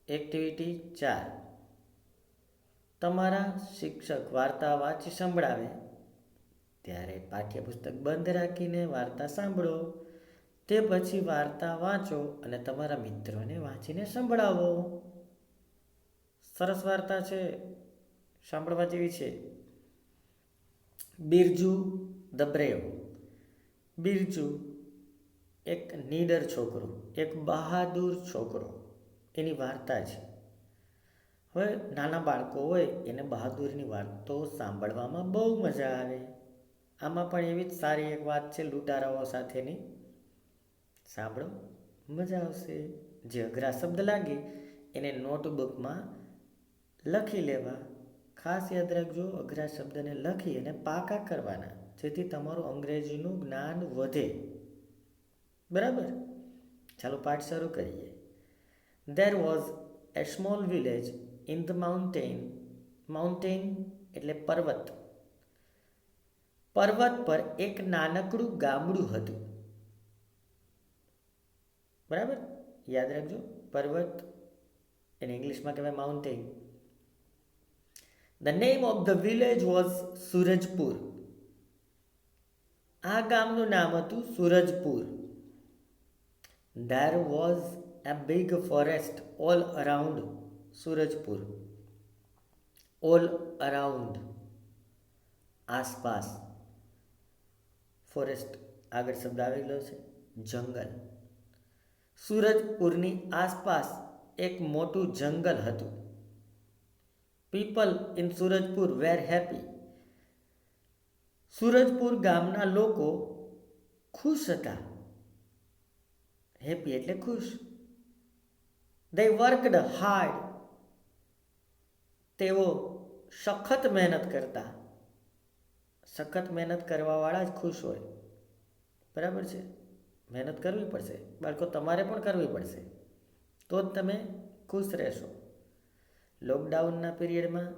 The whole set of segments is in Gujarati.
એક્ટિવિટી 4, તમારા શિક્ષક વાર્તા વાંચી સંભળાવે ત્યારે પાઠ્યપુસ્તક બંધ રાખીને વાર્તા સાંભળો. તે પછી વાર્તા વાંચો અને તમારા મિત્રોને વાંચીને સંભળાવો. સરસ વાર્તા છે, સાંભળવા જેવી છે. Birju the brave. બિરજુ એક નીડર છોકરો, એક બહાદુર છોકરો, એની વાર્તા છે. હવે નાના બાળકો હોય એને બહાદુરની વાર્તો સાંભળવામાં બહુ મજા આવે. આમાં પણ એવી જ સારી એક વાત છે લૂંટારાઓ સાથેની. સાંભળો, મજા આવશે. જે અઘરા શબ્દ લાગે એને નોટબુકમાં લખી લેવા. ખાસ યાદ રાખજો, અઘરા શબ્દને લખી અને પાકા કરવાના, જેથી તમારું અંગ્રેજીનું જ્ઞાન વધે. બરાબર? ચાલો પાઠ શરૂ કરીએ. There was a small village in the mountain. Mountain એટલે પર્વત. પર્વત પર એક નાનકડું ગામડું હતું. બરાબર? યાદ રાખજો, પર્વત એને ઇંગ્લિશમાં કહેવાય mountain. The name of the village was Surajpur. આ ગામનું નામ હતું Surajpur. There was a big forest all around Surajpur. All around, આસપાસ. ફોરેસ્ટ આગળ શબ્દ આવેલો છે, જંગલ. સુરજપુરની આસપાસ એક મોટું જંગલ હતું. People in Surajpur were happy. Surajpur ગામના લોકો ખુશ હતા. હેપી એટલે ખુશ. They worked hard. તેઓ સખત મહેનત કરતા. સખત મહેનત કરવાવાળા જ ખુશ હોય. બરાબર છે? મહેનત કરવી પડશે બાળકો, તમારે પણ કરવી પડશે, તો જ તમે ખુશ રહેશો. લોકડાઉનના પીરિયડમાં,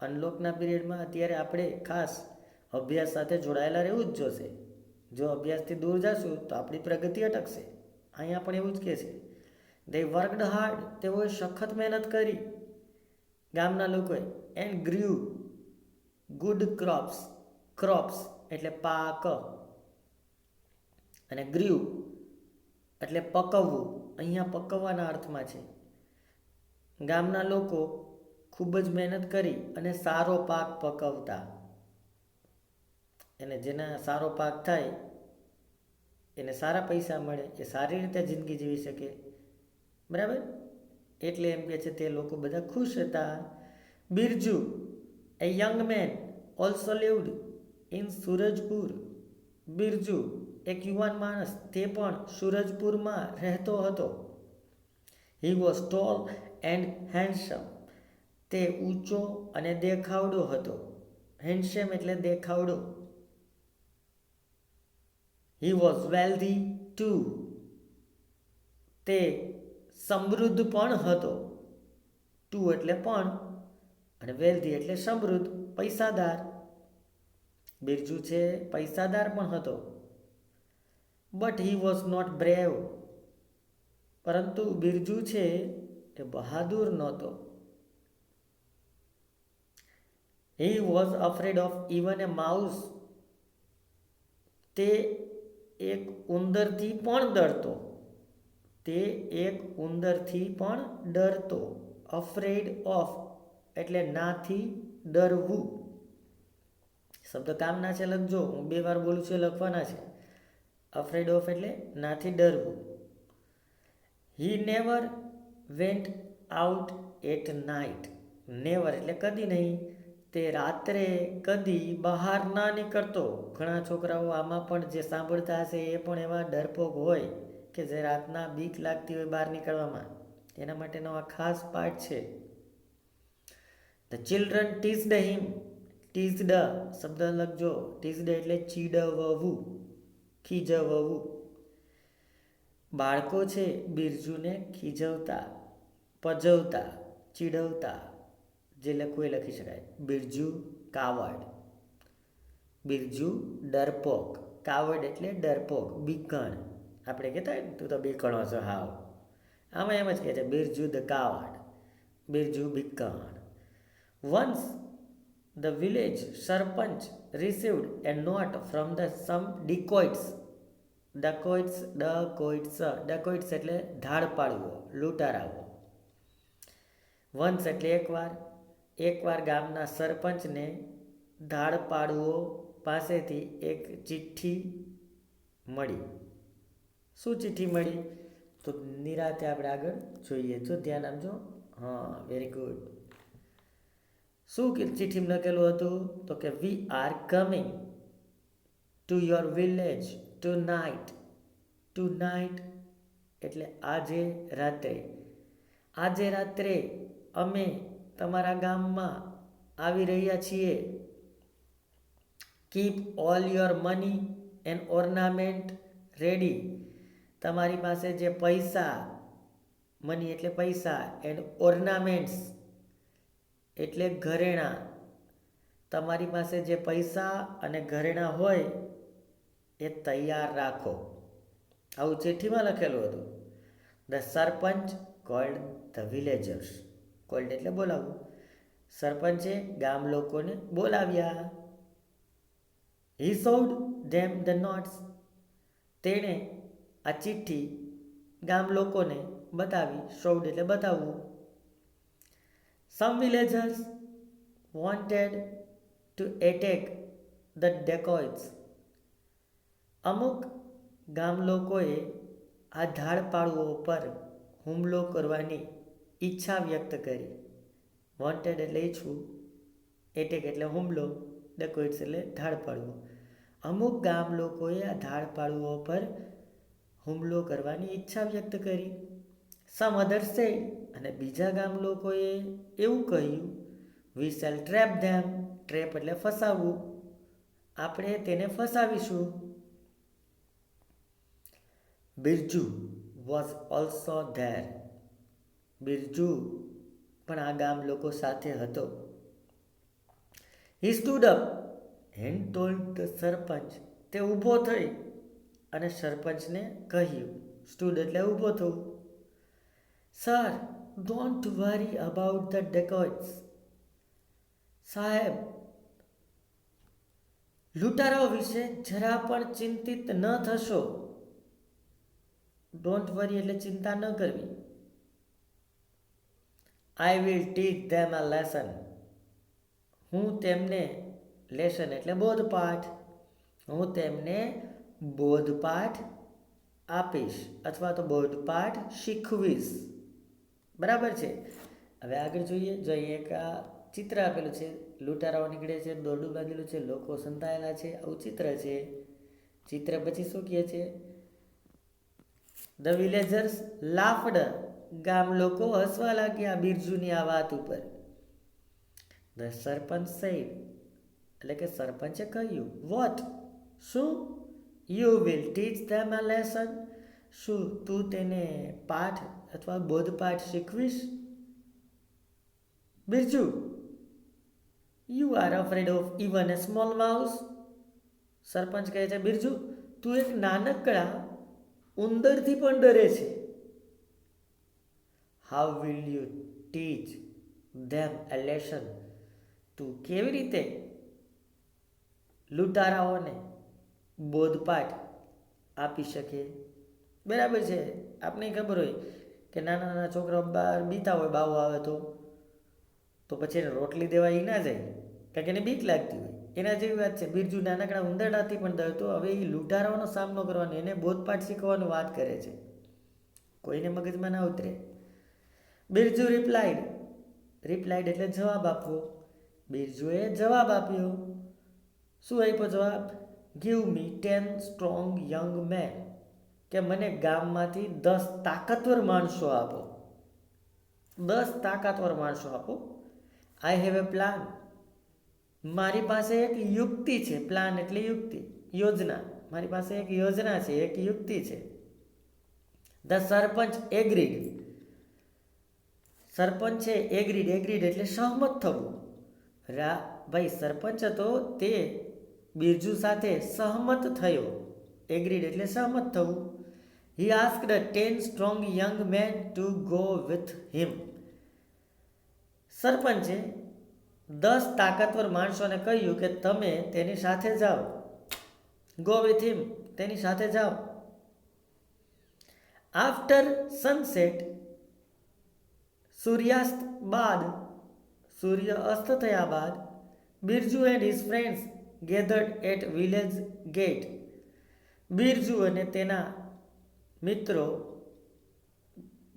અનલોકના પીરિયડમાં અત્યારે આપણે ખાસ અભ્યાસ સાથે જોડાયેલા રહેવું જ જોશે. જો અભ્યાસથી દૂર જશું તો આપણી પ્રગતિ અટકશે. અહીંયા પણ એવું જ કહે છે. They worked hard. તેઓએ સખત મહેનત કરી, ગામના લોકોએ. And grieve good crops. Crops એટલે પાક, અને ગ્રીવ એટલે પકવવું. અહીંયા પકવવાના અર્થમાં છે. ગામના લોકો ખૂબ જ મહેનત કરી અને સારો પાક પકવતા. એને જેના સારો પાક થાય એને સારા પૈસા મળે, એ સારી રીતે જિંદગી જીવી શકે. બરાબર? એટલે એમ કહે છે તે લોકો બધા ખુશ હતા. Birju, a young man, also lived in Surajpur. Birju એક યુવાન માણસ, તે પણ સુરજપુરમાં રહેતો હતો. He was tall and handsome. તે ઊંચો અને દેખાવડો હતો. હેન્ડસમ એટલે દેખાવડો. He was wealthy too. તે સમૃદ્ધ પણ હતો. ટુ એટલે પણ, અને વેલ્ધી એટલે સમૃદ્ધ, પૈસાદાર. બિરજુ છે પૈસાદાર પણ હતો. But he was not brave. પરંતુ બિરજુ છે એ બહાદુર નહોતો. He was afraid of even a mouse. તે એક ઉંદરથી પણ ડરતો. તે એક ઉંદરથી પણ ડરતો. અફ્રેડ ઓફ એટલે નાથી ડરવું. શબ્દ કામના છે, લખજો. હું 2 વાર બોલું છું, લખવાના છે. અફ્રેડ ઓફ એટલે નાથી ડરવું. He never went out at night. Never એટલે કદી નહીં. તે રાત્રે કદી બહાર ના નીકળતો. ઘણા છોકરાઓ આમાં પણ જે સાંભળતા હશે એ પણ એવા ડરપોક હોય કે જે રાતના બીક લાગતી હોય બહાર નીકળવામાં. એના માટેનો આ ખાસ પાઠ છે. The children teased him. teased શબ્દ લખજો. teased એટલે ચીડવવું, ખીજવવું. બાળકો છે બિરજુને ખીજવતા, પજવતા, ચીડવતા. જે લખવું એ લખી શકાય. બિરજુ કાવડ. બિરજુ ડરપોક. કાવડ એટલે ડરપોક, બીકણ. આપણે કહેતા હોય ને તું તો બીકણો છો હાવ. આમાં એમ જ કહે છે Birju the coward. Birju began. Once the village sarpanch received a note from the some dacoits. Dacoits એટલે ધાડ પાડવો, લૂંટારાવો. વંશ એટલે એકવાર ગામના સરપંચને ધાડ પાડવો પાસેથી એક ચિઠ્ઠી મળી. શું ચિઠ્ઠી મળી? તો નિરાતે આપણે આગળ જોઈએ. જો ધ્યાન આપજો. હા, વેરી ગુડ. શું ચિઠ્ઠીમાં લખેલું હતું? તો કે we are coming to your village tonight. Tonight એટલે આજે રાત્રે અમે તમારા ગામમાં આવી રહ્યા છીએ. Keep all your money and ornament ready. તમારી પાસે જે પૈસા, મની એટલે પૈસા, એન્ડ ઓર્નામેન્ટ્સ એટલે ઘરેણાં, તમારી પાસે જે પૈસા અને ઘરેણાં હોય એ તૈયાર રાખો. આવું ચિઠ્ઠીમાં લખેલું હતું. The sarpanch called the villagers. Called એટલે બોલાવવું. સરપંચે ગામ લોકોને બોલાવ્યા. He showed them the notes. તેણે આ ચિઠ્ઠી ગામ લોકોને બતાવી. શોડ એટલે બતાવવું. Some villagers wanted to attack the dacoits. અમુક ગામ લોકોએ આ ધાડ પાડવો પર હુમલો કરવાની ઈચ્છા વ્યક્ત કરી. વોન્ટેડ એટલે ઈચ્છવું, એટેક એટલે હુમલો, ડેકોઇટ્સ એટલે ધાડ પાડવો. અમુક ગામ લોકોએ આ ધાડ પાડવો પર હુમલો કરવાની ઈચ્છા વ્યક્ત કરી. સમ અધર સેડ, અને બીજા ગામ લોકોએ એવું કહ્યું, we shall trap them. Trap એટલે ફસાવવું, આપણે તેને ફસાવીશું. Birju was also there. Birju પણ આ ગામ લોકો સાથે હતો. He stood up and told the sarpanch. તે ઊભો થઈ અને સરપંચને કહ્યું. સ્ટૂડ એટલે ઊભો થવું. Sir, don't worry about the dacoits. સાહેબ, લૂંટારાઓ વિશે જરા પણ ચિંતિત ન થશો. ડોન્ટ વરી એટલે ચિંતા ન કરવી. I will teach them a lesson. હું તેમને, લેસન એટલે બોધપાઠ, હું તેમને બોધપાઠ આપીશ અથવા તો બોધપાઠ શીખવીશ. બરાબર છે. હવે આગળ જોઈએ. જો અહીં એક આ ચિત્ર આપેલું છે. લૂંટારાઓ નીકળે છે, દોરડું બાંધેલું છે, લોકો સંતાયેલા છે, આવું ચિત્ર છે. ચિત્ર પછી શું કહે છે? The villagers લાફડ. ગામ લોકો હસવા લાગ્યા બિરજુની આ વાત ઉપર. ધ સરપંચ સેડ, એટલે કે સરપંચે કહ્યું, વોટ? શું? You will teach them a lesson. શું તું તેને પાઠ અથવા બોધપાઠ શીખવીશ? Birju, you are afraid of even a small mouse. Sarpanch કહે છે, બિરજુ, તું એક નાનકડા ઉંદરથી પણ ડરે છે. How will you teach them a lesson. તું કેવી રીતે લૂંટારાઓને બોધપાઠ આપી શકે? બરાબર છે. આપને ખબર હોય કે નાના નાના છોકરાઓ બહાર બીતા હોય, બાવો આવે તો પછી એને રોટલી દેવા એ ના જાય, કારણ કે એને બીક લાગતી હોય. એના જેવી વાત છે. બિરજુ નાનકડા ઉંદરડાથી પણ ડરતો. હવે એ લૂંટારાઓનો સામનો કરવાનો, એને બોધપાઠ શીખવાની વાત કરે છે. કોઈને મગજમાં ના ઉતરે. બિરજુ રિપ્લાઇડ એટલે જવાબ આપવો. બિરજુએ જવાબ આપ્યો. શું આપ્યો જવાબ? Give me 10 strong young man. કે મને ગામમાંથી 10 તાકાતવર માણસો આપો. 10 તાકાતવર માણસો આપો. I have a plan. મારી પાસે એક યુક્તિ છે. પ્લાન એટલે યુક્તિ, યોજના. મારી પાસે એક યોજના છે, એક યુક્તિ છે. The sarpanch agreed. સરપંચે એગ્રીડ એટલે સહમત થવું. ભાઈ સરપંચ હતો તે બિરજુ સાથે સહમત થયો. એગ્રીડ એટલે સહમત થવું. He asked 10 strong young men to go with him. સરપંચે 10 તાકાતવર માણસોને કહ્યું કે તમે તેની સાથે જાઓ, ગો વિથ હિમ, તેની સાથે જાઓ. આફ્ટર સનસેટ, સૂર્યાસ્ત બાદ, સૂર્ય અસ્ત થયા બાદ, Birju and his friends gathered at village gate. Birju અને તેના મિત્રો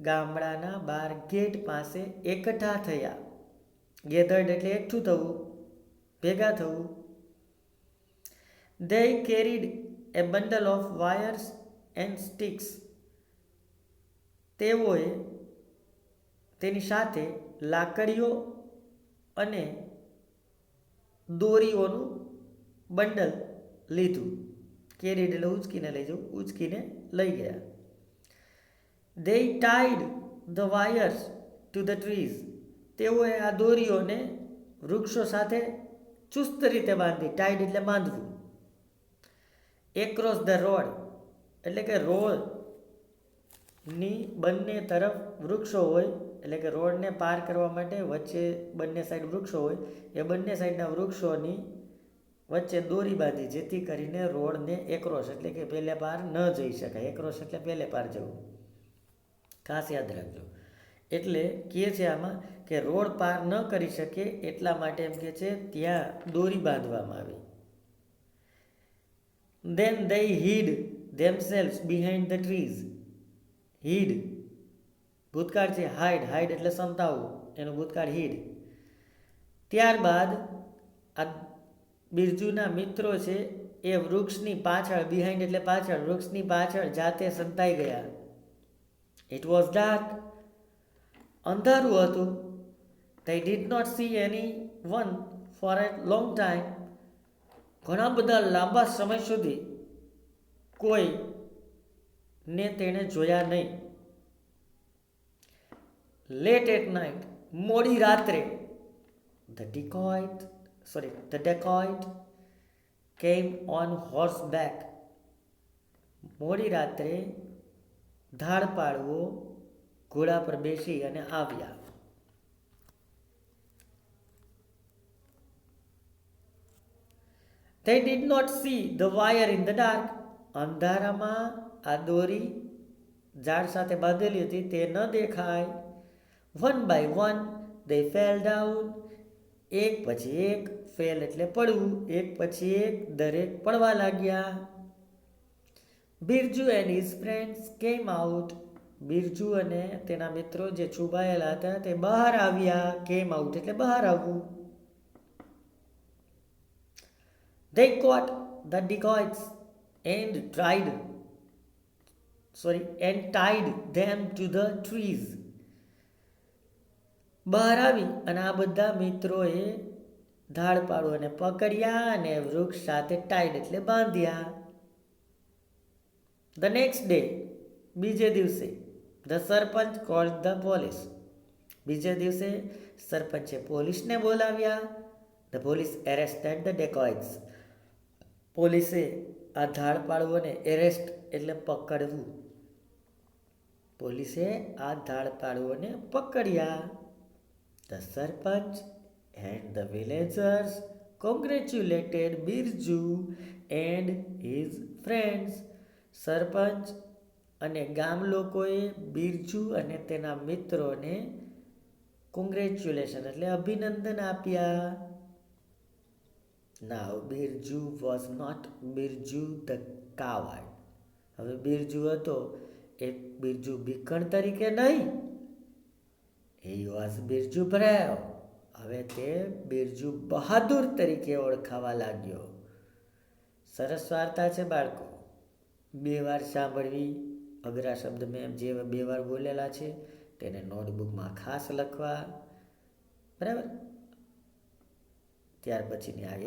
ગામડાના બાર ગેટ પાસે એકઠા થયા. ગેધર્ડ એટલે એકઠું થવું, ભેગા થવું. They carried a bundle of wires and sticks. તેઓએ તેની સાથે લાકડીઓ અને દોરીઓનું બંડલ લીધું. કેરીડ એટલે ઉચકીને લઈ જવું, ઉચકીને લઈ ગયા. They tied the wires to the trees. તેઓએ આ દોરીઓને વૃક્ષો સાથે ચુસ્ત રીતે બાંધી. ટાઈડ એટલે બાંધવું. એક્રોસ ધ રોડ એટલે કે રોડની બંને તરફ વૃક્ષો હોય, એટલે કે રોડને પાર કરવા માટે વચ્ચે બંને સાઈડ વૃક્ષો હોય, એ બંને સાઈડના વૃક્ષોની વચ્ચે દોરી બાંધી, જેથી કરીને રોડને એક્રોસ એટલે કે પહેલે પાર ન જઈ શકાય. એક્રોસ એટલે પહેલે પાર જવું, ખાસ યાદ રાખજો. એટલે કહે છે આમાં કે રોડ પાર ન કરી શકે એટલા માટે એમ કે છે ત્યાં દોરી બાંધવામાં આવી. Then they hid themselves behind the trees. Hid ભૂતકાળ છે, હાઇડ, હાઇડ એટલે સંતાવવું, એનું ભૂતકાળ હિડ. ત્યારબાદ આ બિરજુના મિત્રો છે એ વૃક્ષની પાછળ, બિહાઇન્ડ એટલે પાછળ, વૃક્ષની પાછળ જાતે સંતાઈ ગયા. It was dark. અંધારું હતું. They did not see anyone for a long time. ઘણા બધા લાંબા સમય સુધી કોઈને તેણે જોયા નહીં. લેટ એટ નાઇટ, મોડી રાત્રે, the dacoit came on horseback. મોડી રાત્રે ધાડ પાડવો ઘોડા પર બેસી અને આવ્યા. They did not see the wire in the dark. અંધારામાં આ દોરી ઝાડ સાથે બાંધેલી હતી તે ન દેખાય. One by one they fell down. એક પછી એક, ફેલ એટલે પડવું, એક પછી એક દરેક પડવા લાગ્યા. Birju and his friends came out. Birju અને તેના મિત્રો જે છુપાયેલા હતા તે બહાર આવ્યા. came out એટલે બહાર આવવું. They caught the dacoits and tied them to the trees. બહાર આવી અને આ બધા મિત્રોએ ધાડ પાડોને પકડ્યા અને વૃક્ષ સાથે ટાઈડ એટલે બાંધ્યા. The next day, બીજે દિવસે, the sarpanch called the police. બીજે દિવસે સરપંચે પોલીસને બોલાવ્યા. The police arrested the dacoits. પોલીસે આ ધાડ પાડવોને એરેસ્ટ એટલે પકડવું. પોલીસે આ ધાડ પાડવોને પકડ્યા. The sarpanch and the villagers congratulated Birju and his friends. સરપંચ અને ગામ લોકોએ બિરજુ અને તેના મિત્રોને કોંગ્રેચ્યુલેશન એટલે અભિનંદન આપ્યા. Now Birju was not Birju the coward. હવે બિરજુ હતો એ બિરજુ બીકણ તરીકે નહીં. He was Birju brave. હવે તે બિરજુ બહાદુર તરીકે ઓળખાવા લાગ્યો. સરસ વાર્તા છે બાળકો. 2 વાર સાંભળવી. અઘરા શબ્દ મેં જે 2 વાર બોલેલા છે તેને નોટબુકમાં ખાસ લખવા. બરાબર. ત્યાર પછીની આ